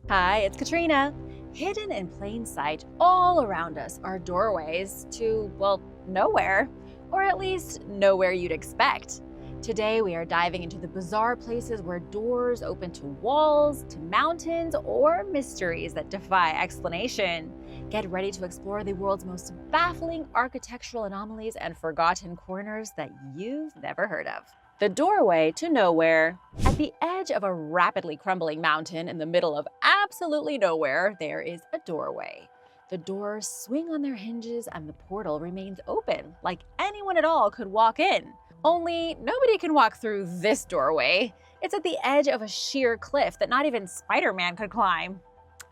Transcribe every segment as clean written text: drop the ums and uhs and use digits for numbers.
Hi, it's Katrina. Hidden in plain sight all around us are doorways to, well, nowhere, or at least nowhere you'd expect. Today, we are diving into the bizarre places where doors open to walls, to mountains, or mysteries that defy explanation. Get ready to explore the world's most baffling architectural anomalies and forgotten corners that you've never heard of. The doorway to nowhere. At the edge of a rapidly crumbling mountain in the middle of absolutely nowhere, there is a doorway. The doors swing on their hinges and the portal remains open, like anyone at all could walk in. Only nobody can walk through this doorway. It's at the edge of a sheer cliff that not even Spider-Man could climb.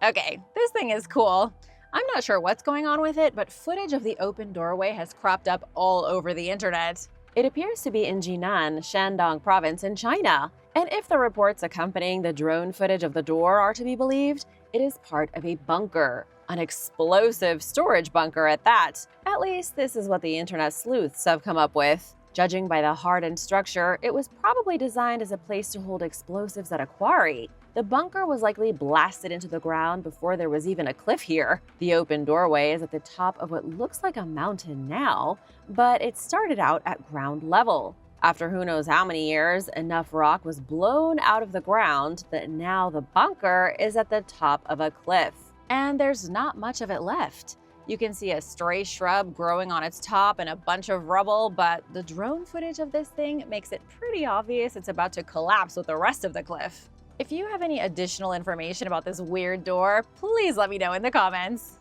Okay, this thing is cool. I'm not sure what's going on with it, but footage of the open doorway has cropped up all over the internet. It appears to be in Jinan, Shandong province in China. And if the reports accompanying the drone footage of the door are to be believed, it is part of a bunker. An explosive storage bunker at that. At least this is what the internet sleuths have come up with. Judging by the hardened structure, it was probably designed as a place to hold explosives at a quarry. The bunker was likely blasted into the ground before there was even a cliff here. The open doorway is at the top of what looks like a mountain now, but it started out at ground level. After who knows how many years, enough rock was blown out of the ground that now the bunker is at the top of a cliff. And there's not much of it left. You can see a stray shrub growing on its top and a bunch of rubble, but the drone footage of this thing makes it pretty obvious it's about to collapse with the rest of the cliff. If you have any additional information about this weird door, please let me know in the comments.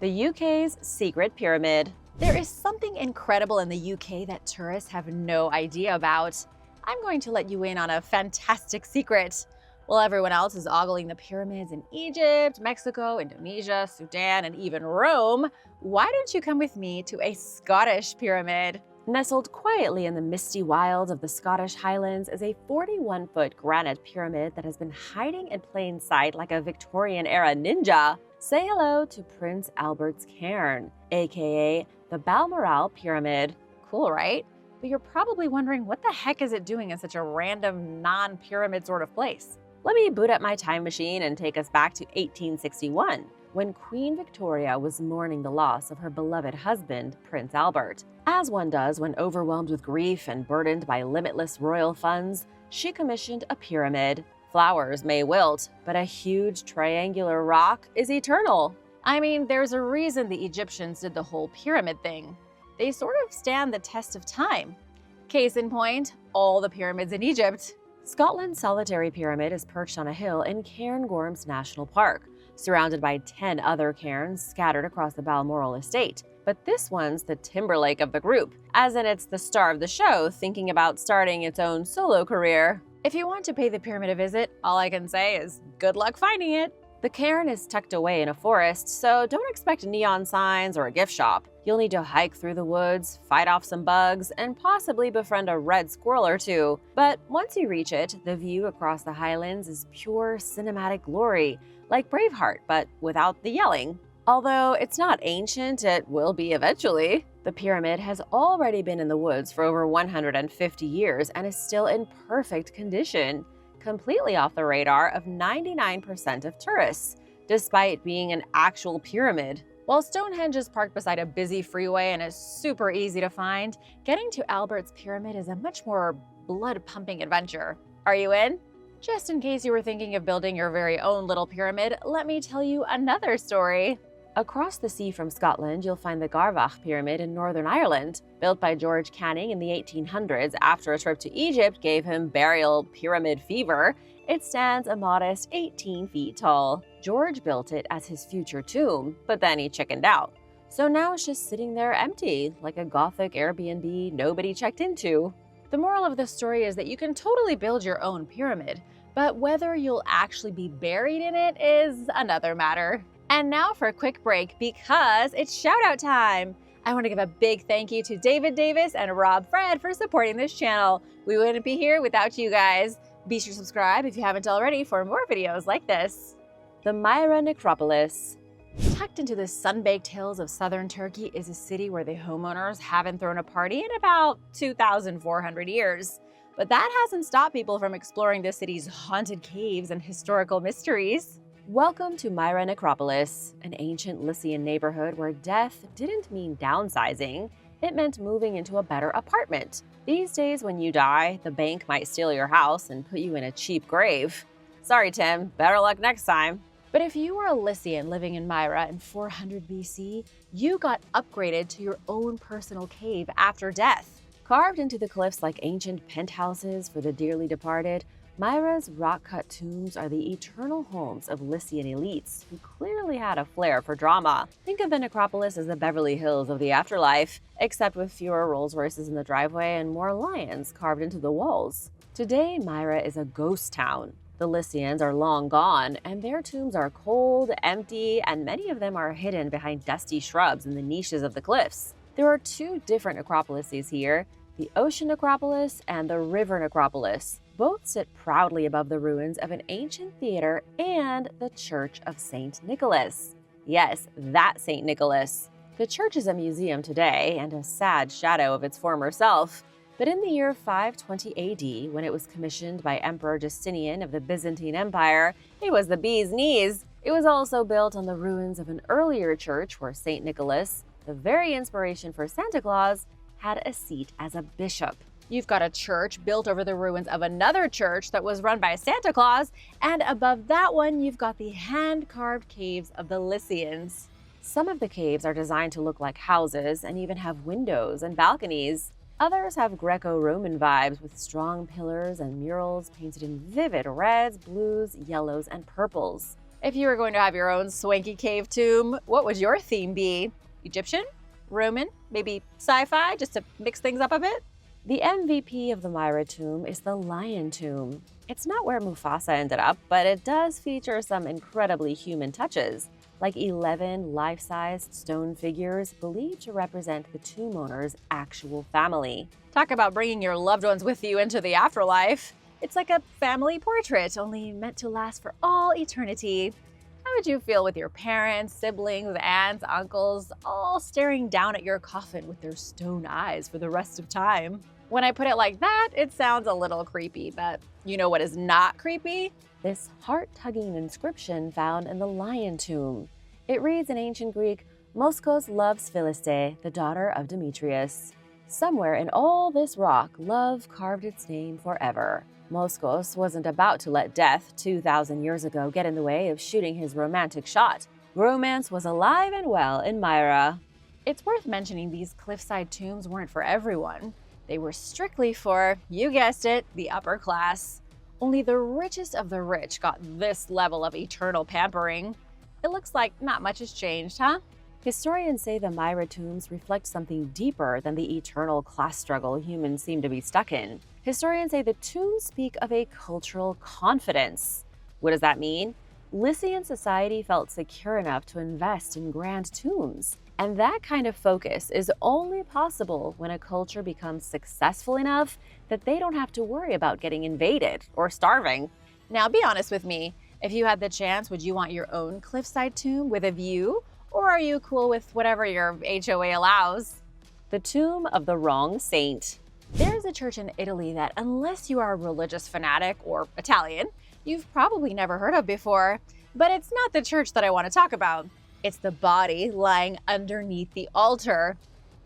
The UK's secret pyramid. There is something incredible in the UK that tourists have no idea about. I'm going to let you in on a fantastic secret. While everyone else is ogling the pyramids in Egypt, Mexico, Indonesia, Sudan, and even Rome, why don't you come with me to a Scottish pyramid? Nestled quietly in the misty wilds of the Scottish Highlands is a 41-foot granite pyramid that has been hiding in plain sight like a Victorian-era ninja. Say hello to Prince Albert's Cairn, aka the Balmoral Pyramid. Cool, right? But you're probably wondering, what the heck is it doing in such a random, non-pyramid sort of place? Let me boot up my time machine and take us back to 1861, when Queen Victoria was mourning the loss of her beloved husband, Prince Albert. As one does when overwhelmed with grief and burdened by limitless royal funds, she commissioned a pyramid. Flowers may wilt, but a huge triangular rock is eternal. I mean, there's a reason the Egyptians did the whole pyramid thing. They sort of stand the test of time. Case in point, all the pyramids in Egypt. Scotland's solitary pyramid is perched on a hill in Cairngorms National Park, surrounded by 10 other cairns scattered across the Balmoral estate. But this one's the Timberlake of the group, as in it's the star of the show thinking about starting its own solo career. If you want to pay the pyramid a visit, all I can say is good luck finding it. The cairn is tucked away in a forest, so don't expect neon signs or a gift shop. You'll need to hike through the woods, fight off some bugs, and possibly befriend a red squirrel or two. But once you reach it, the view across the highlands is pure cinematic glory, like Braveheart, but without the yelling. Although it's not ancient, it will be eventually. The pyramid has already been in the woods for over 150 years and is still in perfect condition, completely off the radar of 99% of tourists, despite being an actual pyramid. While Stonehenge is parked beside a busy freeway and is super easy to find, getting to Albert's pyramid is a much more blood-pumping adventure. Are you in? Just in case you were thinking of building your very own little pyramid, let me tell you another story. Across the sea from Scotland, you'll find the Garvach Pyramid in Northern Ireland. Built by George Canning in the 1800s after a trip to Egypt gave him burial pyramid fever, it stands a modest 18 feet tall. George built it as his future tomb, but then he chickened out. So now it's just sitting there empty, like a Gothic Airbnb nobody checked into. The moral of this story is that you can totally build your own pyramid, but whether you'll actually be buried in it is another matter. And now for a quick break, because it's shout-out time! I want to give a big thank you to David Davis and Rob Fred for supporting this channel. We wouldn't be here without you guys. Be sure to subscribe if you haven't already for more videos like this. The Myra Necropolis. Tucked into the sun-baked hills of southern Turkey is a city where the homeowners haven't thrown a party in about 2,400 years. But that hasn't stopped people from exploring the city's haunted caves and historical mysteries. Welcome to Myra Necropolis, an ancient Lycian neighborhood where death didn't mean downsizing, it meant moving into a better apartment. These days, when you die, the bank might steal your house and put you in a cheap grave. Sorry, Tim, better luck next time. But if you were a Lycian living in Myra in 400 BC, you got upgraded to your own personal cave after death. Carved into the cliffs like ancient penthouses for the dearly departed, Myra's rock-cut tombs are the eternal homes of Lycian elites who clearly had a flair for drama. Think of the necropolis as the Beverly Hills of the afterlife, except with fewer Rolls Royces in the driveway and more lions carved into the walls. Today, Myra is a ghost town. The Lycians are long gone, and their tombs are cold, empty, and many of them are hidden behind dusty shrubs in the niches of the cliffs. There are two different necropolises here, the Ocean Necropolis and the River Necropolis. Both sit proudly above the ruins of an ancient theater and the Church of St. Nicholas. Yes, that St. Nicholas. The church is a museum today and a sad shadow of its former self. But in the year 520 AD, when it was commissioned by Emperor Justinian of the Byzantine Empire, it was the bee's knees. It was also built on the ruins of an earlier church where St. Nicholas, the very inspiration for Santa Claus, had a seat as a bishop. You've got a church built over the ruins of another church that was run by Santa Claus, and above that one, you've got the hand-carved caves of the Lycians. Some of the caves are designed to look like houses and even have windows and balconies. Others have Greco-Roman vibes with strong pillars and murals painted in vivid reds, blues, yellows, and purples. If you were going to have your own swanky cave tomb, what would your theme be? Egyptian? Roman? Maybe sci-fi, just to mix things up a bit? The MVP of the Myra tomb is the Lion Tomb. It's not where Mufasa ended up, but it does feature some incredibly human touches, like 11 life-sized stone figures believed to represent the tomb owner's actual family. Talk about bringing your loved ones with you into the afterlife. It's like a family portrait, only meant to last for all eternity. How would you feel with your parents, siblings, aunts, uncles, all staring down at your coffin with their stone eyes for the rest of time? When I put it like that, it sounds a little creepy, but you know what is not creepy? This heart-tugging inscription found in the Lion Tomb. It reads in ancient Greek, "Moskos loves Philiste, the daughter of Demetrius." Somewhere in all this rock, love carved its name forever. Moskos wasn't about to let death 2,000 years ago get in the way of shooting his romantic shot. Romance was alive and well in Myra. It's worth mentioning these cliffside tombs weren't for everyone. They were strictly for, you guessed it, the upper class. Only the richest of the rich got this level of eternal pampering. It looks like not much has changed, huh? Historians say the Myra tombs reflect something deeper than the eternal class struggle humans seem to be stuck in. Historians say the tombs speak of a cultural confidence. What does that mean? Lycian society felt secure enough to invest in grand tombs. And that kind of focus is only possible when a culture becomes successful enough that they don't have to worry about getting invaded or starving. Now, be honest with me. If you had the chance, would you want your own cliffside tomb with a view? Or are you cool with whatever your HOA allows? The Tomb of the Wrong Saint. There's a church in Italy that, unless you are a religious fanatic or Italian, you've probably never heard of before. But it's not the church that I want to talk about. It's the body lying underneath the altar.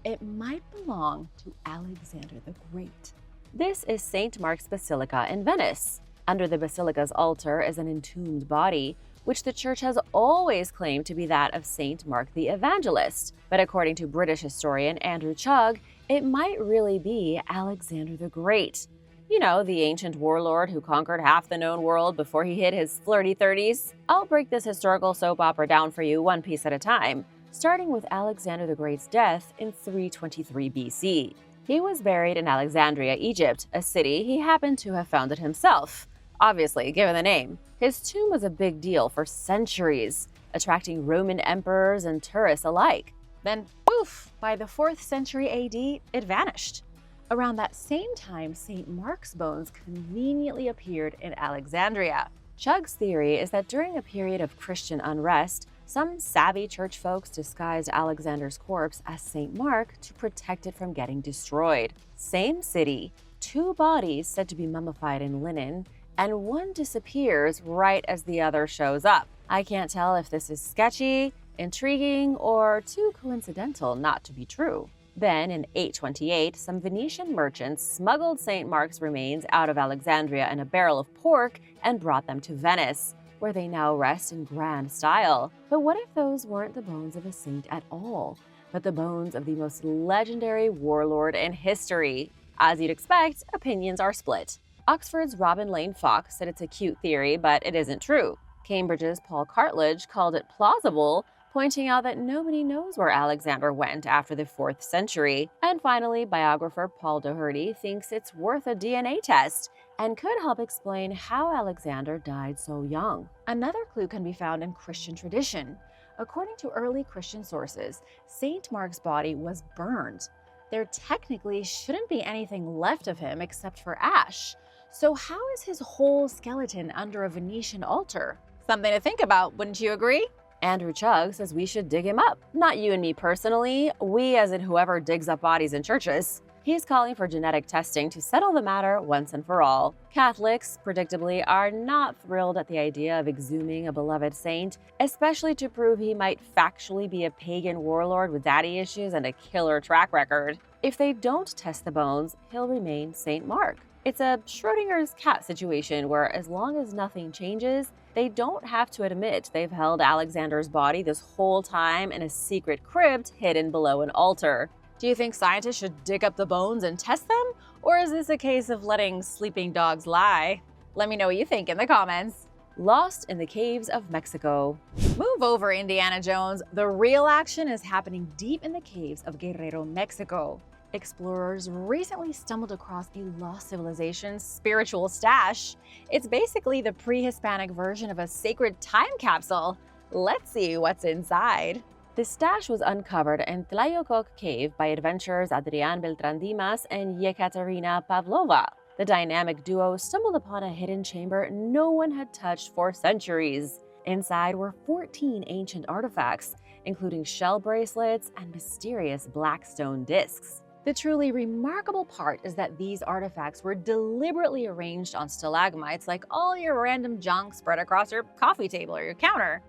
It might belong to Alexander the Great. This is St. Mark's Basilica in Venice. Under the basilica's altar is an entombed body, which the church has always claimed to be that of St. Mark the Evangelist. But according to British historian Andrew Chugg, it might really be Alexander the Great. You know, the ancient warlord who conquered half the known world before he hit his flirty 30s. I'll break this historical soap opera down for you one piece at a time, starting with Alexander the Great's death in 323 BC. He was buried in Alexandria, Egypt, a city he happened to have founded himself, obviously given the name. His tomb was a big deal for centuries, attracting Roman emperors and tourists alike. Then, poof, by the 4th century AD, it vanished. Around that same time, St. Mark's bones conveniently appeared in Alexandria. Chugg's theory is that during a period of Christian unrest, some savvy church folks disguised Alexander's corpse as St. Mark to protect it from getting destroyed. Same city, 2 bodies said to be mummified in linen, and one disappears right as the other shows up. I can't tell if this is sketchy, intriguing, or too coincidental not to be true. Then, in 828, some Venetian merchants smuggled St. Mark's remains out of Alexandria in a barrel of pork and brought them to Venice, where they now rest in grand style. But what if those weren't the bones of a saint at all, but the bones of the most legendary warlord in history? As you'd expect, opinions are split. Oxford's Robin Lane Fox said it's a cute theory, but it isn't true. Cambridge's Paul Cartledge called it plausible, pointing out that nobody knows where Alexander went after the 4th century. And finally, biographer Paul Doherty thinks it's worth a DNA test and could help explain how Alexander died so young. Another clue can be found in Christian tradition. According to early Christian sources, St. Mark's body was burned. There technically shouldn't be anything left of him except for ash. So how is his whole skeleton under a Venetian altar? Something to think about, wouldn't you agree? Andrew Chugg says we should dig him up. Not you and me personally, we as in whoever digs up bodies in churches. He's calling for genetic testing to settle the matter once and for all. Catholics, predictably, are not thrilled at the idea of exhuming a beloved saint, especially to prove he might factually be a pagan warlord with daddy issues and a killer track record. If they don't test the bones, he'll remain St. Mark. It's a Schrodinger's cat situation where as long as nothing changes, they don't have to admit they've held Alexander's body this whole time in a secret crypt hidden below an altar. Do you think scientists should dig up the bones and test them? Or is this a case of letting sleeping dogs lie? Let me know what you think in the comments. Lost in the caves of Mexico. Move over, Indiana Jones. The real action is happening deep in the caves of Guerrero, Mexico. Explorers recently stumbled across a lost civilization's spiritual stash. It's basically the pre-Hispanic version of a sacred time capsule. Let's see what's inside. The stash was uncovered in Tlayococ Cave by adventurers Adrian Beltran Dimas and Yekaterina Pavlova. The dynamic duo stumbled upon a hidden chamber no one had touched for centuries. Inside were 14 ancient artifacts, including shell bracelets and mysterious black stone discs. The truly remarkable part is that these artifacts were deliberately arranged on stalagmites like all your random junk spread across your coffee table or your counter.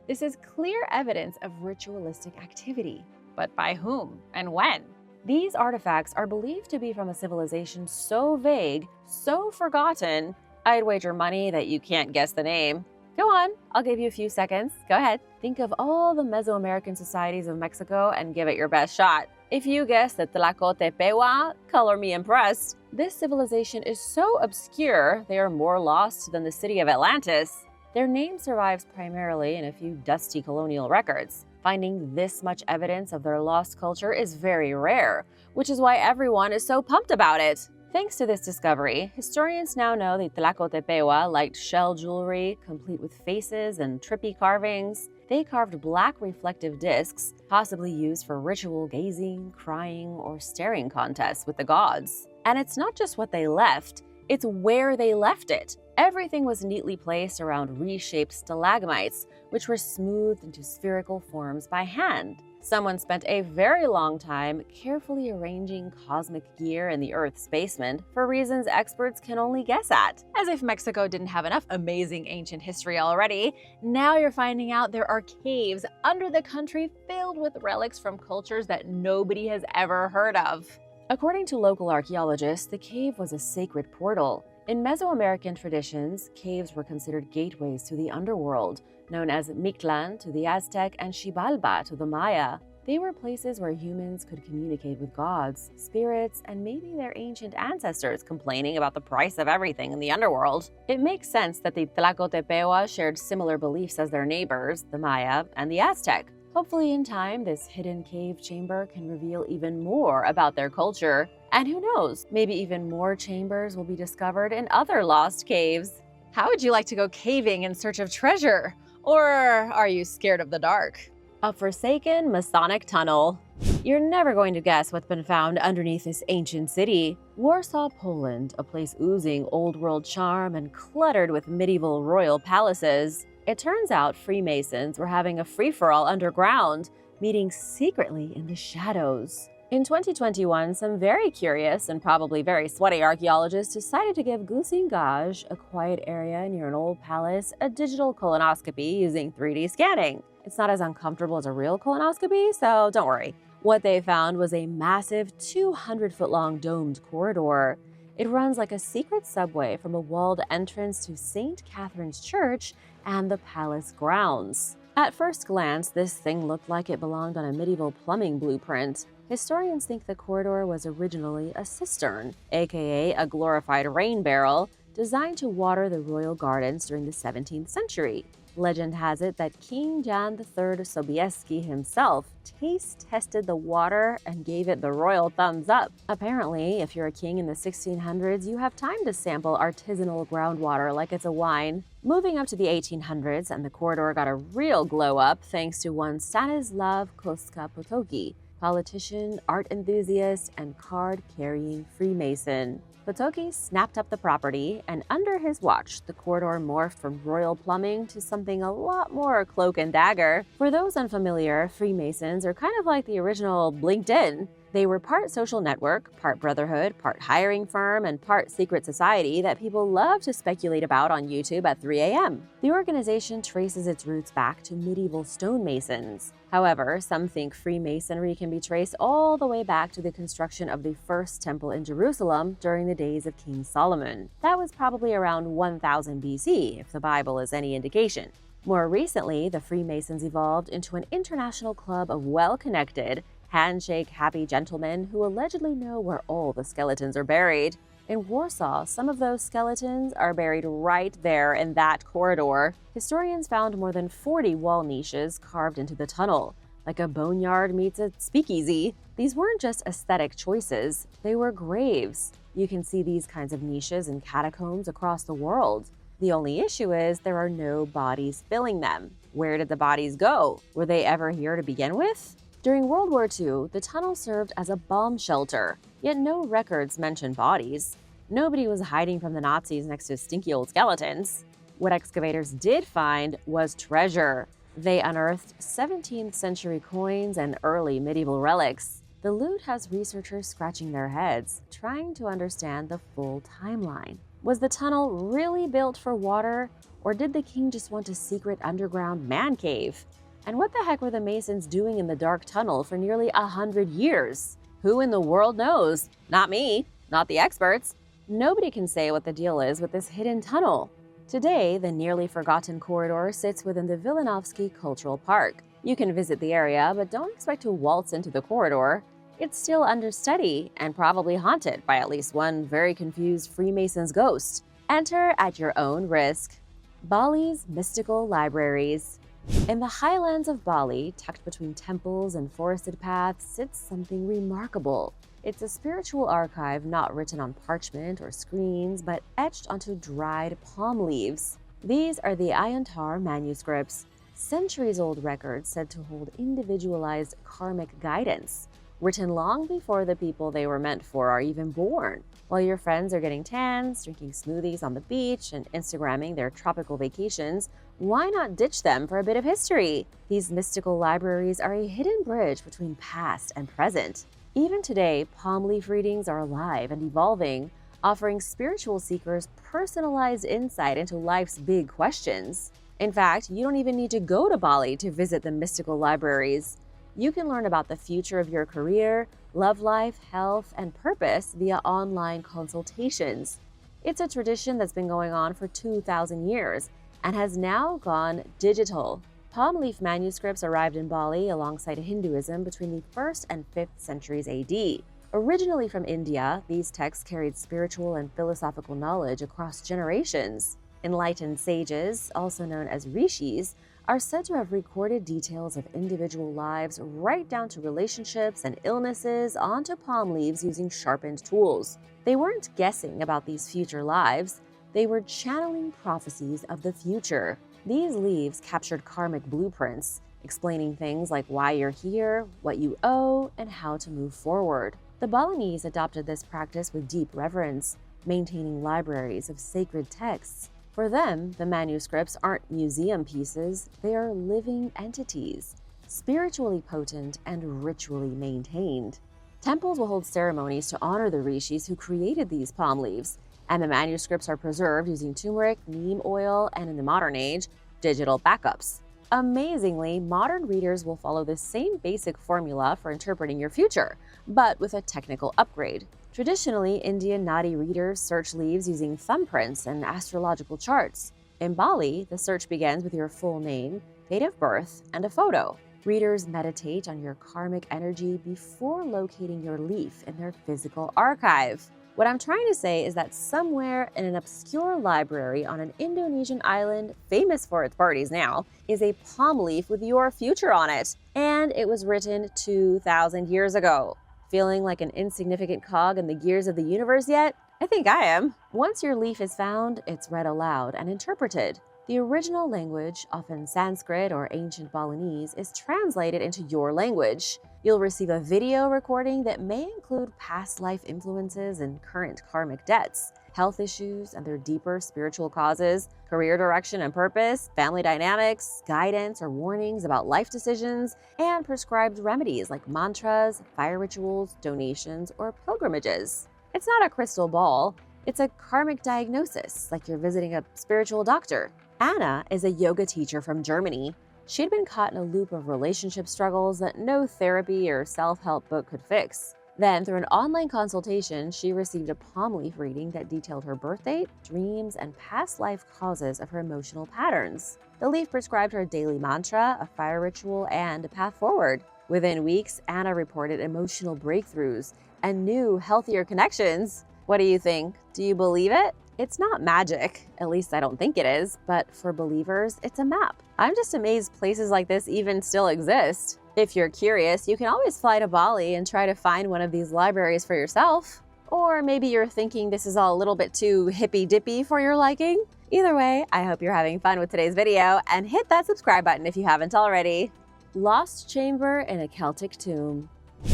This is clear evidence of ritualistic activity. But by whom and when? These artifacts are believed to be from a civilization so vague, so forgotten, I'd wager money that you can't guess the name. Go on, I'll give you a few seconds. Go ahead. Think of all the Mesoamerican societies of Mexico and give it your best shot. If you guess the Tlacotepehuan, color me impressed. This civilization is so obscure, they are more lost than the city of Atlantis. Their name survives primarily in a few dusty colonial records. Finding this much evidence of their lost culture is very rare, which is why everyone is so pumped about it. Thanks to this discovery, historians now know the Tlacotepehuan liked shell jewelry, complete with faces and trippy carvings. They carved black reflective discs, possibly used for ritual gazing, crying, or staring contests with the gods. And it's not just what they left, it's where they left it. Everything was neatly placed around reshaped stalagmites, which were smoothed into spherical forms by hand. Someone spent a very long time carefully arranging cosmic gear in the Earth's basement for reasons experts can only guess at. As if Mexico didn't have enough amazing ancient history already, now you're finding out there are caves under the country filled with relics from cultures that nobody has ever heard of. According to local archaeologists, the cave was a sacred portal. In Mesoamerican traditions, caves were considered gateways to the underworld, known as Mictlan to the Aztec and Xibalba to the Maya. They were places where humans could communicate with gods, spirits, and maybe their ancient ancestors complaining about the price of everything in the underworld. It makes sense that the Tlacotepehuan shared similar beliefs as their neighbors, the Maya and the Aztec. Hopefully in time, this hidden cave chamber can reveal even more about their culture. And who knows, maybe even more chambers will be discovered in other lost caves. How would you like to go caving in search of treasure? Or are you scared of the dark? A forsaken Masonic tunnel. You're never going to guess what's been found underneath this ancient city. Warsaw, Poland, a place oozing old world charm and cluttered with medieval royal palaces. It turns out Freemasons were having a free-for-all underground, meeting secretly in the shadows. In 2021, some very curious and probably very sweaty archaeologists decided to give Gaj, a quiet area near an old palace, a digital colonoscopy using 3D scanning. It's not as uncomfortable as a real colonoscopy, so don't worry. What they found was a massive 200-foot-long domed corridor. It runs like a secret subway from a walled entrance to St. Catherine's Church and the palace grounds. At first glance, this thing looked like it belonged on a medieval plumbing blueprint. Historians think the corridor was originally a cistern, aka a glorified rain barrel, designed to water the royal gardens during the 17th century. Legend has it that King Jan III Sobieski himself taste-tested the water and gave it the royal thumbs up. Apparently, if you're a king in the 1600s, you have time to sample artisanal groundwater like it's a wine. Moving up to the 1800s, and the corridor got a real glow-up thanks to one Stanislav Kostka-Potocki, politician, art enthusiast, and card-carrying Freemason. Potocki snapped up the property, and under his watch, the corridor morphed from royal plumbing to something a lot more cloak and dagger. For those unfamiliar, Freemasons are kind of like the original LinkedIn. They were part social network, part brotherhood, part hiring firm, and part secret society that people love to speculate about on YouTube at 3 a.m. The organization traces its roots back to medieval stonemasons. However, some think Freemasonry can be traced all the way back to the construction of the first temple in Jerusalem during the days of King Solomon. That was probably around 1000 BC, if the Bible is any indication. More recently, the Freemasons evolved into an international club of well-connected, handshake happy gentlemen who allegedly know where all the skeletons are buried. In Warsaw, some of those skeletons are buried right there in that corridor. Historians found more than 40 wall niches carved into the tunnel, like a boneyard meets a speakeasy. These weren't just aesthetic choices, they were graves. You can see these kinds of niches in catacombs across the world. The only issue is there are no bodies filling them. Where did the bodies go? Were they ever here to begin with? During World War II, the tunnel served as a bomb shelter, yet no records mention bodies. Nobody was hiding from the Nazis next to stinky old skeletons. What excavators did find was treasure. They unearthed 17th century coins and early medieval relics. The loot has researchers scratching their heads, trying to understand the full timeline. Was the tunnel really built for water, or did the king just want a secret underground man cave? And what the heck were the Masons doing in the dark tunnel for nearly 100 years? Who in the world knows? Not me, not the experts. Nobody can say what the deal is with this hidden tunnel. Today, the nearly forgotten corridor sits within the Vilinovsky Cultural Park. You can visit the area, but don't expect to waltz into the corridor. It's still under study and probably haunted by at least one very confused Freemason's ghost. Enter at your own risk. Bali's mystical libraries. In the highlands of Bali, tucked between temples and forested paths, sits something remarkable. It's a spiritual archive not written on parchment or screens, but etched onto dried palm leaves. These are the Ayantar manuscripts, centuries-old records said to hold individualized karmic guidance, written long before the people they were meant for are even born. While your friends are getting tans, drinking smoothies on the beach, and Instagramming their tropical vacations, why not ditch them for a bit of history? These mystical libraries are a hidden bridge between past and present. Even today, palm leaf readings are alive and evolving, offering spiritual seekers personalized insight into life's big questions. In fact, you don't even need to go to Bali to visit the mystical libraries. You can learn about the future of your career, love life, health, and purpose via online consultations. It's a tradition that's been going on for 2,000 years and has now gone digital. Palm leaf manuscripts arrived in Bali alongside Hinduism between the 1st and 5th centuries AD. Originally from India, these texts carried spiritual and philosophical knowledge across generations. Enlightened sages, also known as rishis, are said to have recorded details of individual lives right down to relationships and illnesses onto palm leaves using sharpened tools. They weren't guessing about these future lives, they were channeling prophecies of the future. These leaves captured karmic blueprints, explaining things like why you're here, what you owe, and how to move forward. The Balinese adopted this practice with deep reverence, maintaining libraries of sacred texts. For them, the manuscripts aren't museum pieces, they are living entities, spiritually potent and ritually maintained. Temples will hold ceremonies to honor the rishis who created these palm leaves, and the manuscripts are preserved using turmeric, neem oil, and in the modern age, digital backups. Amazingly, modern readers will follow the same basic formula for interpreting your future, but with a technical upgrade. Traditionally, Indian Nadi readers search leaves using thumbprints and astrological charts. In Bali, the search begins with your full name, date of birth, and a photo. Readers meditate on your karmic energy before locating your leaf in their physical archive. What I'm trying to say is that somewhere in an obscure library on an Indonesian island famous for its parties now is a palm leaf with your future on it, and it was written 2,000 years ago. Feeling like an insignificant cog in the gears of the universe yet? I think I am. Once your leaf is found, it's read aloud and interpreted. The original language, often Sanskrit or ancient Balinese, is translated into your language. You'll receive a video recording that may include past life influences and current karmic debts, health issues and their deeper spiritual causes, career direction and purpose, family dynamics, guidance or warnings about life decisions, and prescribed remedies like mantras, fire rituals, donations, or pilgrimages. It's not a crystal ball. It's a karmic diagnosis, like you're visiting a spiritual doctor. Anna is a yoga teacher from Germany. She'd been caught in a loop of relationship struggles that no therapy or self-help book could fix. Then, through an online consultation, she received a palm leaf reading that detailed her birth date, dreams, and past life causes of her emotional patterns. The leaf prescribed her a daily mantra, a fire ritual, and a path forward. Within weeks, Anna reported emotional breakthroughs and new, healthier connections. What do you think? Do you believe it? It's not magic, at least I don't think it is, but for believers, it's a map. I'm just amazed places like this even still exist. If you're curious, you can always fly to Bali and try to find one of these libraries for yourself. Or maybe you're thinking this is all a little bit too hippy-dippy for your liking. Either way, I hope you're having fun with today's video, and hit that subscribe button if you haven't already. Lost chamber in a Celtic tomb.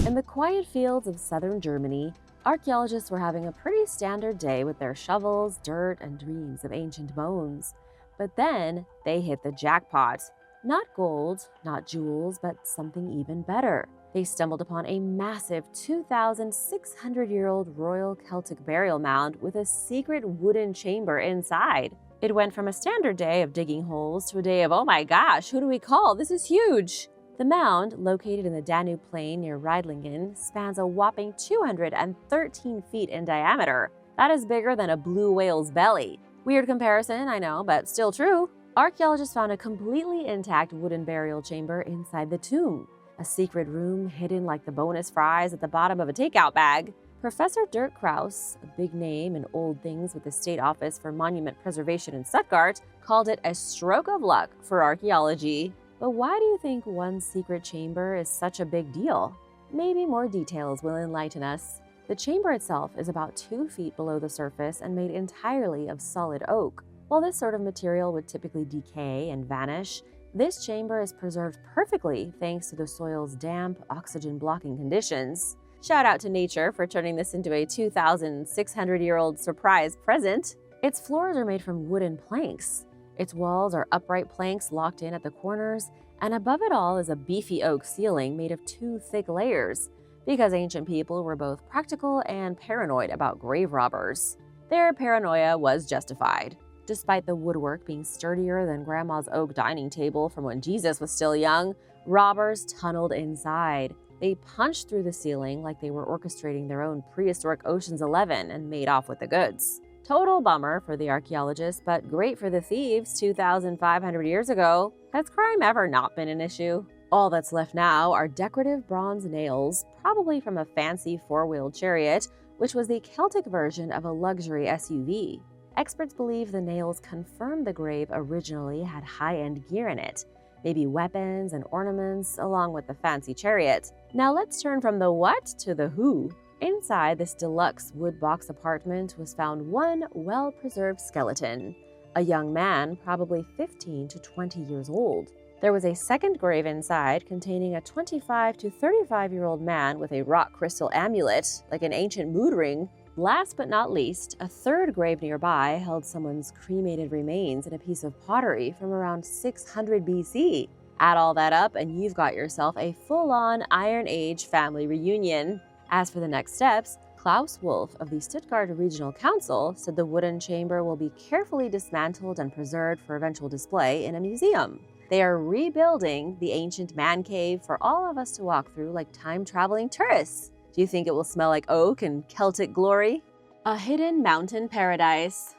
In the quiet fields of southern Germany, archaeologists were having a pretty standard day with their shovels, dirt, and dreams of ancient bones. But then they hit the jackpot. Not gold, not jewels, but something even better. They stumbled upon a massive 2,600-year-old royal Celtic burial mound with a secret wooden chamber inside. It went from a standard day of digging holes to a day of, oh my gosh, who do we call? This is huge! The mound, located in the Danube Plain near Reidlingen, spans a whopping 213 feet in diameter. That is bigger than a blue whale's belly. Weird comparison, I know, but still true. Archaeologists found a completely intact wooden burial chamber inside the tomb, a secret room hidden like the bonus fries at the bottom of a takeout bag. Professor Dirk Kraus, a big name in old things with the State Office for Monument Preservation in Stuttgart, called it a stroke of luck for archaeology. But why do you think one secret chamber is such a big deal? Maybe more details will enlighten us. The chamber itself is about 2 feet below the surface and made entirely of solid oak. While this sort of material would typically decay and vanish, this chamber is preserved perfectly thanks to the soil's damp, oxygen-blocking conditions. Shout out to nature for turning this into a 2,600-year-old surprise present. Its floors are made from wooden planks. Its walls are upright planks locked in at the corners, and above it all is a beefy oak ceiling made of 2 thick layers, because ancient people were both practical and paranoid about grave robbers. Their paranoia was justified. Despite the woodwork being sturdier than Grandma's oak dining table from when Jesus was still young, robbers tunneled inside. They punched through the ceiling like they were orchestrating their own prehistoric Ocean's 11 and made off with the goods. Total bummer for the archaeologists, but great for the thieves 2,500 years ago. Has crime ever not been an issue? All that's left now are decorative bronze nails, probably from a fancy 4-wheeled chariot, which was the Celtic version of a luxury SUV. Experts believe the nails confirm the grave originally had high-end gear in it, maybe weapons and ornaments, along with the fancy chariot. Now let's turn from the what to the who. Inside this deluxe wood box apartment was found one well-preserved skeleton, a young man probably 15 to 20 years old. There was a second grave inside containing a 25 to 35-year-old man with a rock crystal amulet, like an ancient mood ring. Last but not least, a third grave nearby held someone's cremated remains in a piece of pottery from around 600 BC. Add all that up and you've got yourself a full-on Iron Age family reunion. As for the next steps, Klaus Wolf of the Stuttgart Regional Council said the wooden chamber will be carefully dismantled and preserved for eventual display in a museum. They are rebuilding the ancient man cave for all of us to walk through like time-traveling tourists. Do you think it will smell like oak and Celtic glory? A hidden mountain paradise.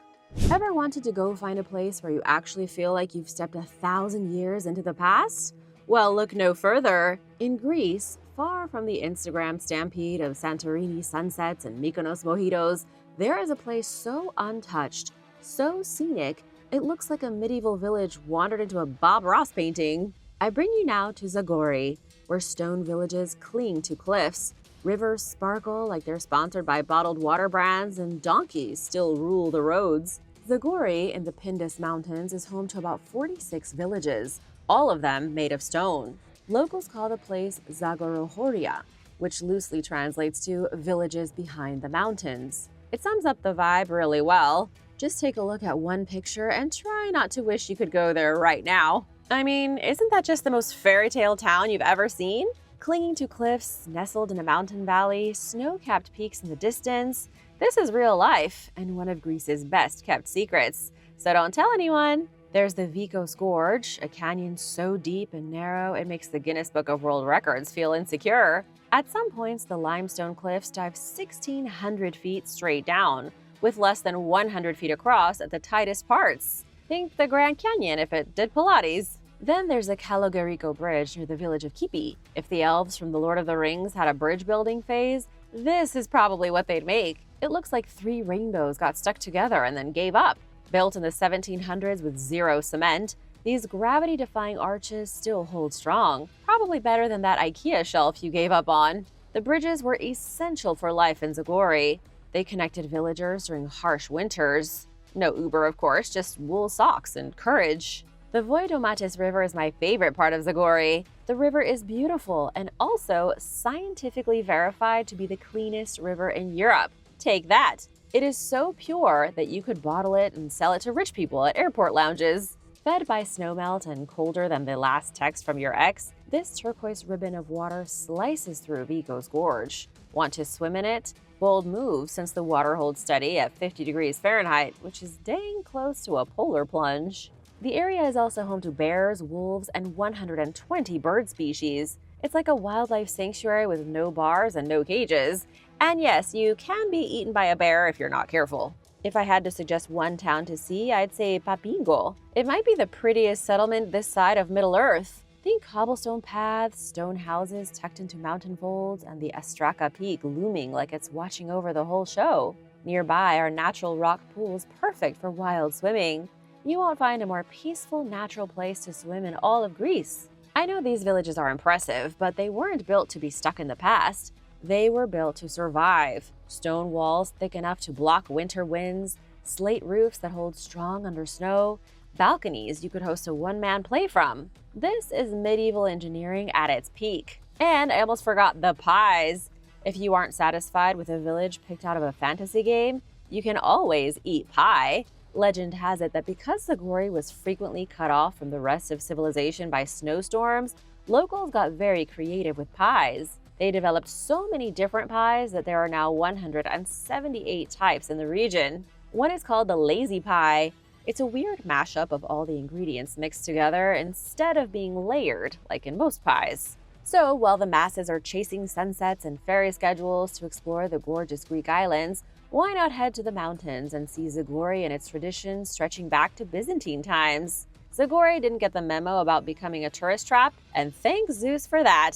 Ever wanted to go find a place where you actually feel like you've stepped 1,000 years into the past? Well, look no further. In Greece, far from the Instagram stampede of Santorini sunsets and Mykonos mojitos, there is a place so untouched, so scenic, it looks like a medieval village wandered into a Bob Ross painting. I bring you now to Zagori, where stone villages cling to cliffs, rivers sparkle like they're sponsored by bottled water brands, and donkeys still rule the roads. Zagori in the Pindus Mountains is home to about 46 villages, all of them made of stone. Locals call the place Zagorohoria, which loosely translates to villages behind the mountains. It sums up the vibe really well. Just take a look at one picture and try not to wish you could go there right now. I mean, isn't that just the most fairy tale town you've ever seen? Clinging to cliffs, nestled in a mountain valley, snow-capped peaks in the distance. This is real life and one of Greece's best kept secrets. So don't tell anyone. There's the Vikos Gorge, a canyon so deep and narrow it makes the Guinness Book of World Records feel insecure. At some points, the limestone cliffs dive 1,600 feet straight down, with less than 100 feet across at the tightest parts. Think the Grand Canyon if it did Pilates. Then there's the Kalogarico Bridge near the village of Kipi. If the elves from The Lord of the Rings had a bridge building phase, this is probably what they'd make. It looks like 3 rainbows got stuck together and then gave up. Built in the 1700s with zero cement, these gravity-defying arches still hold strong, probably better than that IKEA shelf you gave up on. The bridges were essential for life in Zagori. They connected villagers during harsh winters. No Uber, of course, just wool socks and courage. The Voidomatis River is my favorite part of Zagori. The river is beautiful and also scientifically verified to be the cleanest river in Europe. Take that! It is so pure that you could bottle it and sell it to rich people at airport lounges. Fed by snowmelt and colder than the last text from your ex, this turquoise ribbon of water slices through Vikos Gorge. Want to swim in it? Bold move, since the water holds steady at 50 degrees Fahrenheit, which is dang close to a polar plunge. The area is also home to bears, wolves, and 120 bird species. It's like a wildlife sanctuary with no bars and no cages. And yes, you can be eaten by a bear if you're not careful. If I had to suggest one town to see, I'd say Papingo. It might be the prettiest settlement this side of Middle-earth. Think cobblestone paths, stone houses tucked into mountain folds, and the Astraka Peak looming like it's watching over the whole show. Nearby are natural rock pools perfect for wild swimming. You won't find a more peaceful, natural place to swim in all of Greece. I know these villages are impressive, but they weren't built to be stuck in the past. They were built to survive. Stone walls thick enough to block winter winds, slate roofs that hold strong under snow, balconies you could host a one-man play from. This is medieval engineering at its peak. And I almost forgot the pies. If you aren't satisfied with a village picked out of a fantasy game, you can always eat pie. Legend has it that because Zagori was frequently cut off from the rest of civilization by snowstorms, locals got very creative with pies. They developed so many different pies that there are now 178 types in the region. One is called the lazy pie. It's a weird mashup of all the ingredients mixed together instead of being layered, like in most pies. So while the masses are chasing sunsets and ferry schedules to explore the gorgeous Greek islands, why not head to the mountains and see Zagori and its traditions stretching back to Byzantine times? Zagori didn't get the memo about becoming a tourist trap, and thank Zeus for that.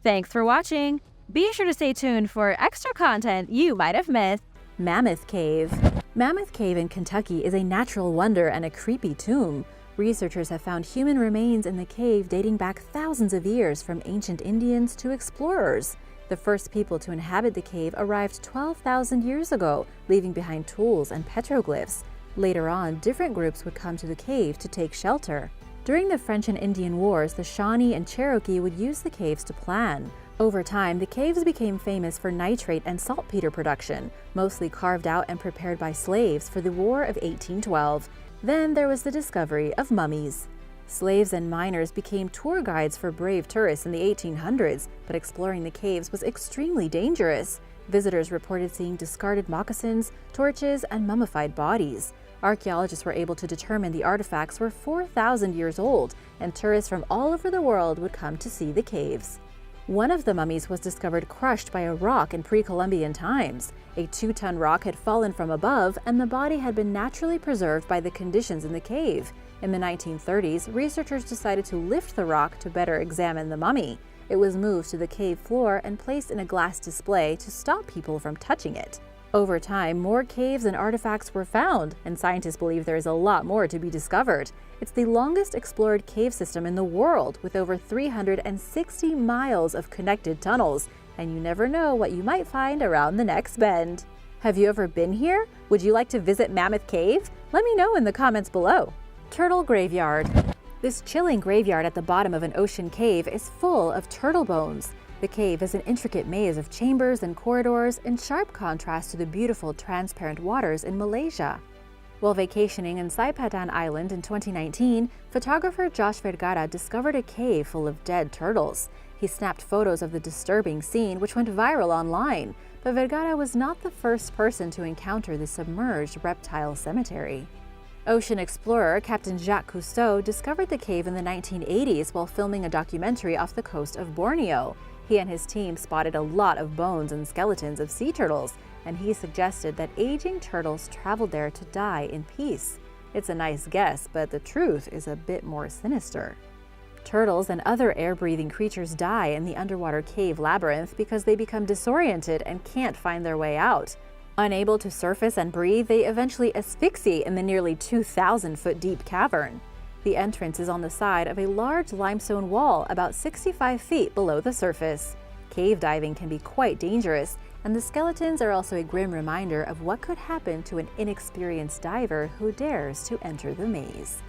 Thanks for watching. Be sure to stay tuned for extra content you might have missed. Mammoth Cave. Mammoth Cave in Kentucky is a natural wonder and a creepy tomb. Researchers have found human remains in the cave dating back thousands of years, from ancient Indians to explorers. The first people to inhabit the cave arrived 12,000 years ago, leaving behind tools and petroglyphs. Later on, different groups would come to the cave to take shelter. During the French and Indian Wars, the Shawnee and Cherokee would use the caves to plan. Over time, the caves became famous for nitrate and saltpeter production, mostly carved out and prepared by slaves for the War of 1812. Then there was the discovery of mummies. Slaves and miners became tour guides for brave tourists in the 1800s, but exploring the caves was extremely dangerous. Visitors reported seeing discarded moccasins, torches, and mummified bodies. Archaeologists were able to determine the artifacts were 4,000 years old, and tourists from all over the world would come to see the caves. One of the mummies was discovered crushed by a rock in pre-Columbian times. A 2-ton rock had fallen from above, and the body had been naturally preserved by the conditions in the cave. In the 1930s, researchers decided to lift the rock to better examine the mummy. It was moved to the cave floor and placed in a glass display to stop people from touching it. Over time, more caves and artifacts were found, and scientists believe there is a lot more to be discovered. It's the longest explored cave system in the world, with over 360 miles of connected tunnels, and you never know what you might find around the next bend. Have you ever been here? Would you like to visit Mammoth Cave? Let me know in the comments below. Turtle Graveyard. This chilling graveyard at the bottom of an ocean cave is full of turtle bones. The cave is an intricate maze of chambers and corridors in sharp contrast to the beautiful transparent waters in Malaysia. While vacationing in Saipatan Island in 2019, photographer Josh Vergara discovered a cave full of dead turtles. He snapped photos of the disturbing scene, which went viral online, but Vergara was not the first person to encounter the submerged reptile cemetery. Ocean explorer Captain Jacques Cousteau discovered the cave in the 1980s while filming a documentary off the coast of Borneo. He and his team spotted a lot of bones and skeletons of sea turtles, and he suggested that aging turtles traveled there to die in peace. It's a nice guess, but the truth is a bit more sinister. Turtles and other air-breathing creatures die in the underwater cave labyrinth because they become disoriented and can't find their way out. Unable to surface and breathe, they eventually asphyxiate in the nearly 2,000-foot deep cavern. The entrance is on the side of a large limestone wall about 65 feet below the surface. Cave diving can be quite dangerous, and the skeletons are also a grim reminder of what could happen to an inexperienced diver who dares to enter the maze.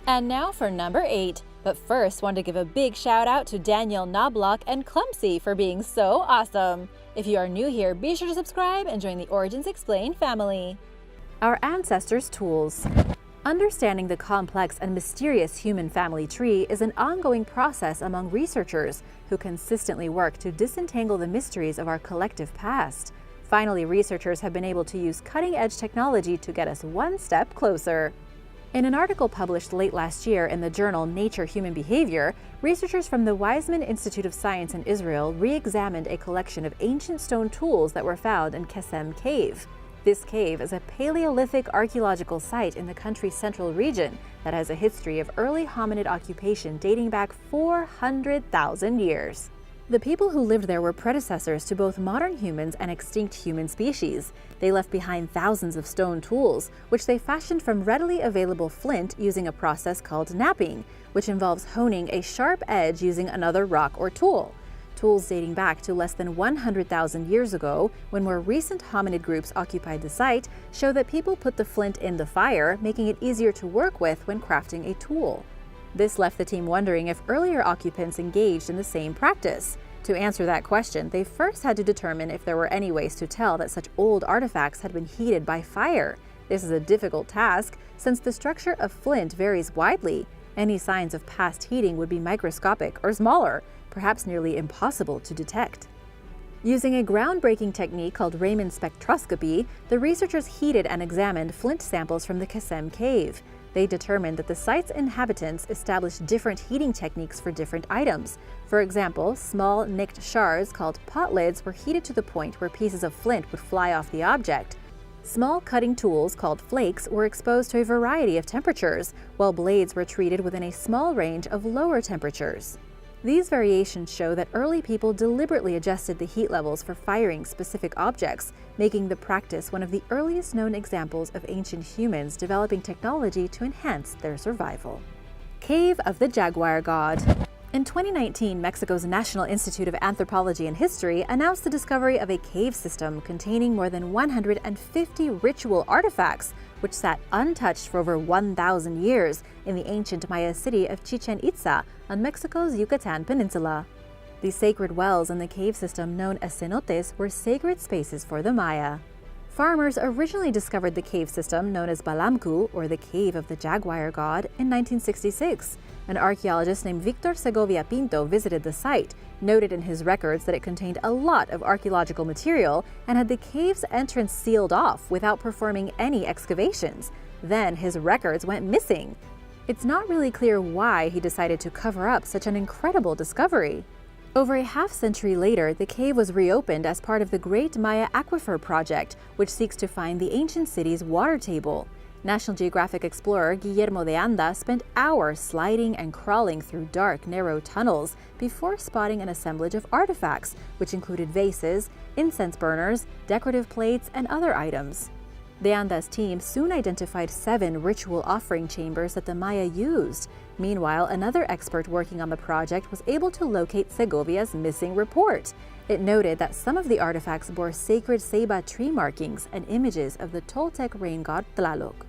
And now for number 8. But first, want to give a big shout out to Danielle Knobloch and Clumsy for being so awesome. If you are new here, be sure to subscribe and join the Origins Explained family. Our ancestors' tools. Understanding the complex and mysterious human family tree is an ongoing process among researchers who consistently work to disentangle the mysteries of our collective past. Finally, researchers have been able to use cutting-edge technology to get us one step closer. In an article published late last year in the journal Nature Human Behavior, researchers from the Weizmann Institute of Science in Israel re-examined a collection of ancient stone tools that were found in Kesem Cave. This cave is a Paleolithic archaeological site in the country's central region that has a history of early hominid occupation dating back 400,000 years. The people who lived there were predecessors to both modern humans and extinct human species. They left behind thousands of stone tools, which they fashioned from readily available flint using a process called knapping, which involves honing a sharp edge using another rock or tool. Tools dating back to less than 100,000 years ago, when more recent hominid groups occupied the site, show that people put the flint in the fire, making it easier to work with when crafting a tool. This left the team wondering if earlier occupants engaged in the same practice. To answer that question, they first had to determine if there were any ways to tell that such old artifacts had been heated by fire. This is a difficult task, since the structure of flint varies widely. Any signs of past heating would be microscopic or smaller, perhaps nearly impossible to detect. Using a groundbreaking technique called Raman spectroscopy, the researchers heated and examined flint samples from the Kesem Cave. They determined that the site's inhabitants established different heating techniques for different items. For example, small nicked shards called pot lids were heated to the point where pieces of flint would fly off the object. Small cutting tools called flakes were exposed to a variety of temperatures, while blades were treated within a small range of lower temperatures. These variations show that early people deliberately adjusted the heat levels for firing specific objects, making the practice one of the earliest known examples of ancient humans developing technology to enhance their survival. Cave of the Jaguar God. In 2019, Mexico's National Institute of Anthropology and History announced the discovery of a cave system containing more than 150 ritual artifacts, which sat untouched for over 1,000 years in the ancient Maya city of Chichen Itza on Mexico's Yucatan Peninsula. The sacred wells in the cave system, known as cenotes, were sacred spaces for the Maya. Farmers originally discovered the cave system known as Balamku, or the Cave of the Jaguar God, in 1966. An archaeologist named Victor Segovia Pinto visited the site, noted in his records that it contained a lot of archaeological material, and had the cave's entrance sealed off without performing any excavations. Then his records went missing. It's not really clear why he decided to cover up such an incredible discovery. Over a half-century later, the cave was reopened as part of the Great Maya Aquifer Project, which seeks to find the ancient city's water table. National Geographic explorer Guillermo de Anda spent hours sliding and crawling through dark, narrow tunnels before spotting an assemblage of artifacts, which included vases, incense burners, decorative plates, and other items. De Anda's team soon identified 7 ritual offering chambers that the Maya used. Meanwhile, another expert working on the project was able to locate Segovia's missing report. It noted that some of the artifacts bore sacred ceiba tree markings and images of the Toltec rain god Tlaloc.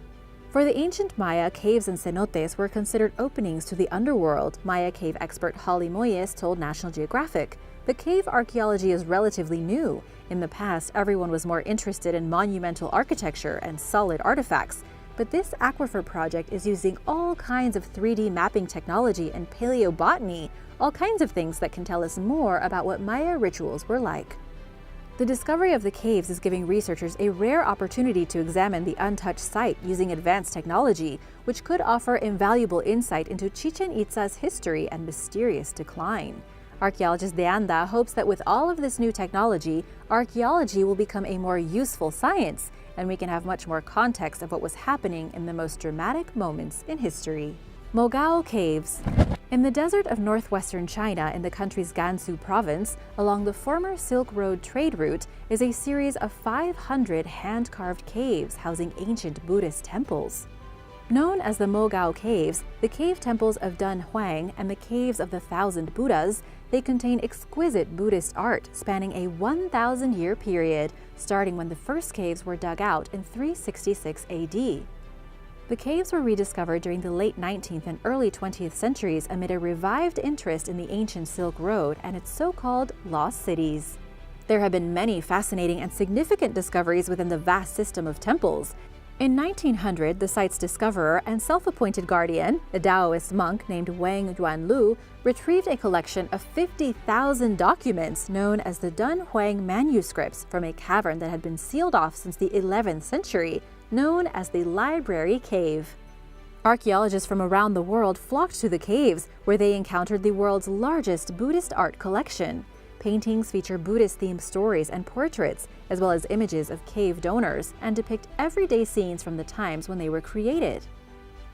For the ancient Maya, caves and cenotes were considered openings to the underworld, Maya cave expert Holly Moyes told National Geographic. But cave archaeology is relatively new. In the past, everyone was more interested in monumental architecture and solid artifacts. But this aquifer project is using all kinds of 3D mapping technology and paleobotany, all kinds of things that can tell us more about what Maya rituals were like. The discovery of the caves is giving researchers a rare opportunity to examine the untouched site using advanced technology, which could offer invaluable insight into Chichen Itza's history and mysterious decline. Archaeologist De Anda hopes that with all of this new technology, archaeology will become a more useful science, and we can have much more context of what was happening in the most dramatic moments in history. Mogao Caves. In the desert of northwestern China in the country's Gansu province, along the former Silk Road trade route, is a series of 500 hand-carved caves housing ancient Buddhist temples. Known as the Mogao Caves, the cave temples of Dun Huang and the Caves of the Thousand Buddhas, they contain exquisite Buddhist art spanning a 1,000-year period, starting when the first caves were dug out in 366 AD. The caves were rediscovered during the late 19th and early 20th centuries amid a revived interest in the ancient Silk Road and its so-called lost cities. There have been many fascinating and significant discoveries within the vast system of temples. In 1900, the site's discoverer and self-appointed guardian, a Taoist monk named Wang Yuanlu, retrieved a collection of 50,000 documents known as the Dun Huang manuscripts from a cavern that had been sealed off since the 11th century, known as the Library Cave. Archaeologists from around the world flocked to the caves, where they encountered the world's largest Buddhist art collection. Paintings feature Buddhist-themed stories and portraits, as well as images of cave donors, and depict everyday scenes from the times when they were created.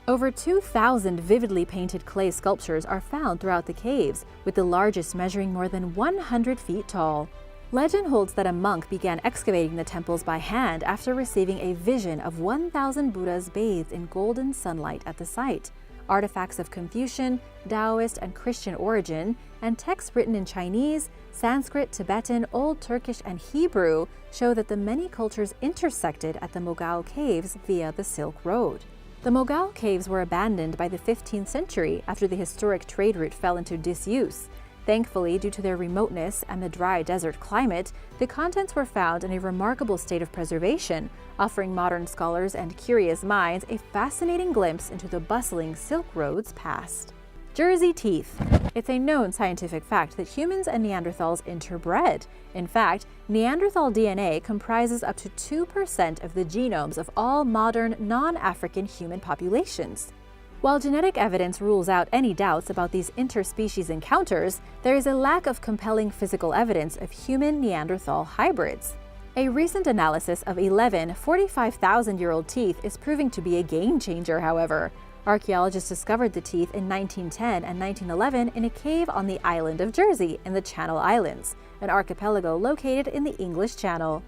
Over 2,000 vividly painted clay sculptures are found throughout the caves, with the largest measuring more than 100 feet tall. Legend holds that a monk began excavating the temples by hand after receiving a vision of 1,000 Buddhas bathed in golden sunlight at the site. Artifacts of Confucian, Taoist, and Christian origin, and texts written in Chinese, Sanskrit, Tibetan, Old Turkish, and Hebrew show that the many cultures intersected at the Mogao Caves via the Silk Road. The Mogao Caves were abandoned by the 15th century after the historic trade route fell into disuse. Thankfully, due to their remoteness and the dry desert climate, the contents were found in a remarkable state of preservation, offering modern scholars and curious minds a fascinating glimpse into the bustling Silk Road's past. Jersey teeth. It's a known scientific fact that humans and Neanderthals interbred. In fact, Neanderthal DNA comprises up to 2% of the genomes of all modern non-African human populations. While genetic evidence rules out any doubts about these interspecies encounters, there is a lack of compelling physical evidence of human-Neanderthal hybrids. A recent analysis of 11 45,000-year-old teeth is proving to be a game-changer, however. Archaeologists discovered the teeth in 1910 and 1911 in a cave on the island of Jersey in the Channel Islands, an archipelago located in the English Channel.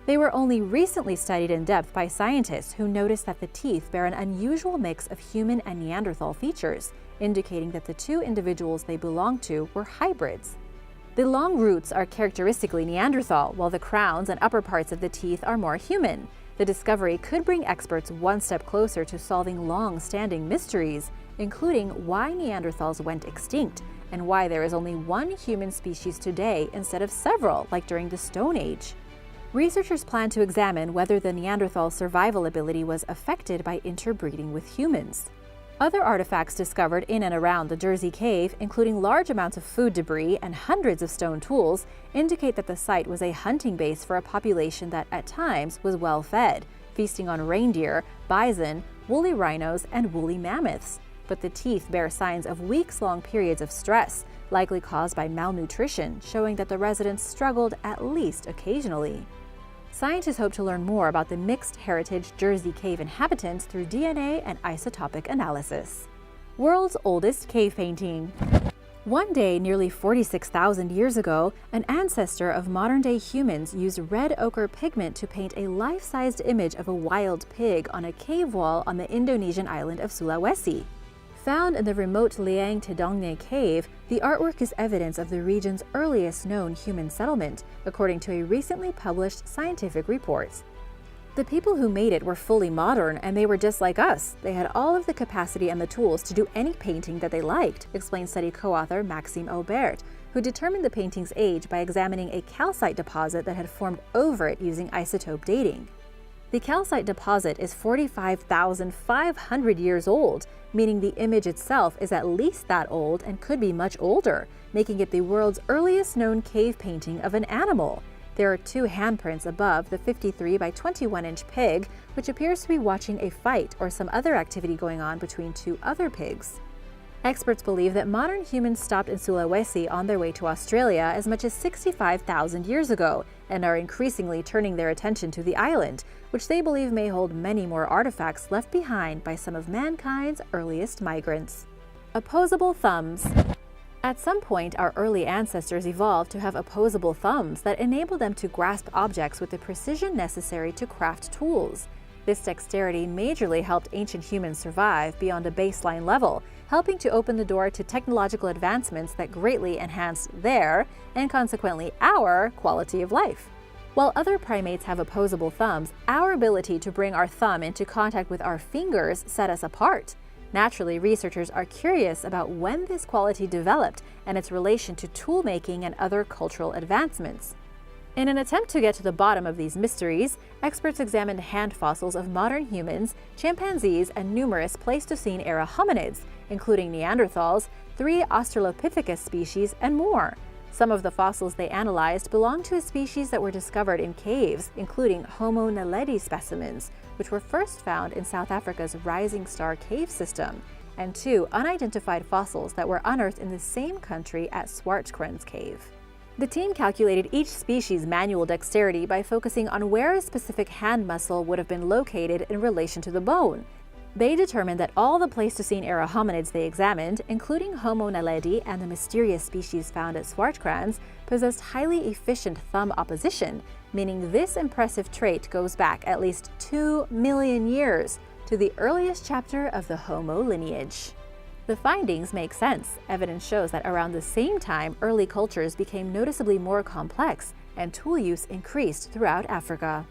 They were only recently studied in depth by scientists who noticed that the teeth bear an unusual mix of human and Neanderthal features, indicating that the two individuals they belonged to were hybrids. The long roots are characteristically Neanderthal, while the crowns and upper parts of the teeth are more human. The discovery could bring experts one step closer to solving long-standing mysteries, including why Neanderthals went extinct and why there is only one human species today instead of several, like during the Stone Age. Researchers plan to examine whether the Neanderthal survival ability was affected by interbreeding with humans. Other artifacts discovered in and around the Jersey Cave, including large amounts of food debris and hundreds of stone tools, indicate that the site was a hunting base for a population that at times was well fed, feasting on reindeer, bison, woolly rhinos, and woolly mammoths. But the teeth bear signs of weeks-long periods of stress, likely caused by malnutrition, showing that the residents struggled at least occasionally. Scientists hope to learn more about the mixed heritage Jersey Cave inhabitants through DNA and isotopic analysis. World's oldest cave painting. One day, nearly 46,000 years ago, an ancestor of modern-day humans used red ochre pigment to paint a life-sized image of a wild pig on a cave wall on the Indonesian island of Sulawesi. Found in the remote Liang Tidongne cave, the artwork is evidence of the region's earliest known human settlement, according to a recently published scientific report. The people who made it were fully modern, and they were just like us. They had all of the capacity and the tools to do any painting that they liked, explains study co-author Maxime Aubert, who determined the painting's age by examining a calcite deposit that had formed over it using isotope dating. The calcite deposit is 45,500 years old, meaning the image itself is at least that old and could be much older, making it the world's earliest known cave painting of an animal. There are two handprints above the 53 by 21-inch pig, which appears to be watching a fight or some other activity going on between two other pigs. Experts believe that modern humans stopped in Sulawesi on their way to Australia as much as 65,000 years ago and are increasingly turning their attention to the island, which they believe may hold many more artifacts left behind by some of mankind's earliest migrants. Opposable thumbs. At some point, our early ancestors evolved to have opposable thumbs that enable them to grasp objects with the precision necessary to craft tools. This dexterity majorly helped ancient humans survive beyond a baseline level, helping to open the door to technological advancements that greatly enhanced their, and consequently our, quality of life. While other primates have opposable thumbs, our ability to bring our thumb into contact with our fingers set us apart. Naturally, researchers are curious about when this quality developed and its relation to tool making and other cultural advancements. In an attempt to get to the bottom of these mysteries, experts examined hand fossils of modern humans, chimpanzees, and numerous Pleistocene-era hominids, including Neanderthals, 3 Australopithecus species, and more. Some of the fossils they analyzed belong to a species that were discovered in caves, including Homo naledi specimens, which were first found in South Africa's Rising Star cave system, and 2 unidentified fossils that were unearthed in the same country at Swartkrans cave. The team calculated each species' manual dexterity by focusing on where a specific hand muscle would have been located in relation to the bone. They determined that all the Pleistocene-era hominids they examined, including Homo naledi and the mysterious species found at Swartkrans, possessed highly efficient thumb opposition, meaning this impressive trait goes back at least 2 million years to the earliest chapter of the Homo lineage. The findings make sense. Evidence shows that around the same time, early cultures became noticeably more complex, and tool use increased throughout Africa.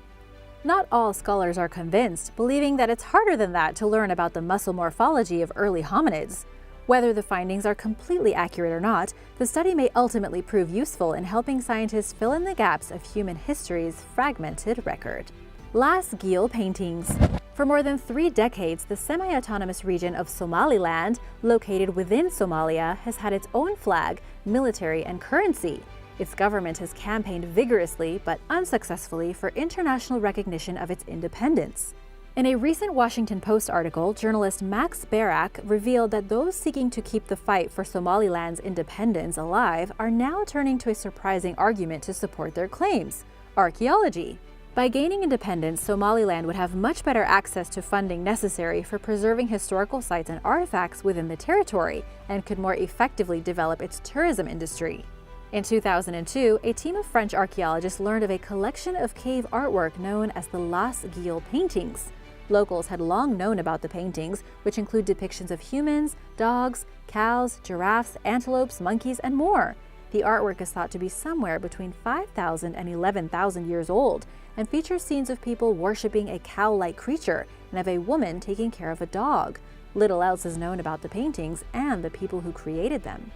Not all scholars are convinced, believing that it's harder than that to learn about the muscle morphology of early hominids. Whether the findings are completely accurate or not, the study may ultimately prove useful in helping scientists fill in the gaps of human history's fragmented record. Las Geel paintings. For more than 3 decades, the semi-autonomous region of Somaliland, located within Somalia, has had its own flag, military, and currency. Its government has campaigned vigorously but unsuccessfully for international recognition of its independence. In a recent Washington Post article, journalist Max Barak revealed that those seeking to keep the fight for Somaliland's independence alive are now turning to a surprising argument to support their claims: archaeology. By gaining independence, Somaliland would have much better access to funding necessary for preserving historical sites and artifacts within the territory, and could more effectively develop its tourism industry. In 2002, a team of French archaeologists learned of a collection of cave artwork known as the Las Geel paintings. Locals had long known about the paintings, which include depictions of humans, dogs, cows, giraffes, antelopes, monkeys, and more. The artwork is thought to be somewhere between 5,000 and 11,000 years old, and features scenes of people worshipping a cow-like creature and of a woman taking care of a dog. Little else is known about the paintings and the people who created them.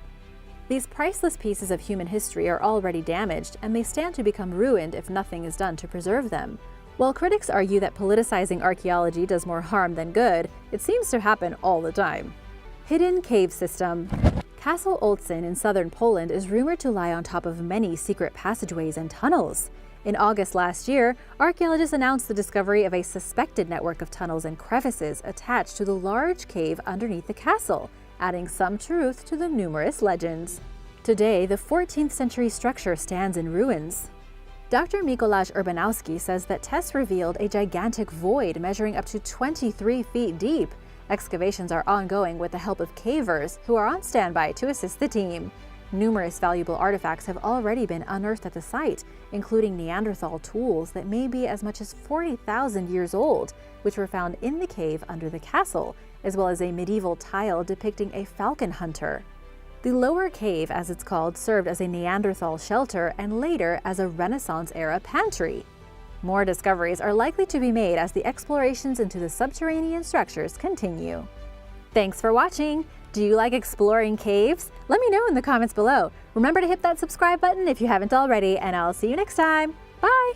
These priceless pieces of human history are already damaged, and they stand to become ruined if nothing is done to preserve them. While critics argue that politicizing archaeology does more harm than good, it seems to happen all the time. Hidden cave system. Castle Olsztyn in southern Poland is rumored to lie on top of many secret passageways and tunnels. In August last year, archaeologists announced the discovery of a suspected network of tunnels and crevices attached to the large cave underneath the castle, adding some truth to the numerous legends. Today, the 14th century structure stands in ruins. Dr. Mikołaj Urbanowski says that tests revealed a gigantic void measuring up to 23 feet deep. Excavations are ongoing with the help of cavers, who are on standby to assist the team. Numerous valuable artifacts have already been unearthed at the site, including Neanderthal tools that may be as much as 40,000 years old, which were found in the cave under the castle, as well as a medieval tile depicting a falcon hunter. The lower cave, as it's called, served as a Neanderthal shelter and later as a Renaissance-era pantry. More discoveries are likely to be made as the explorations into the subterranean structures continue. Thanks for watching! Do you like exploring caves? Let me know in the comments below. Remember to hit that subscribe button if you haven't already, and I'll see you next time. Bye!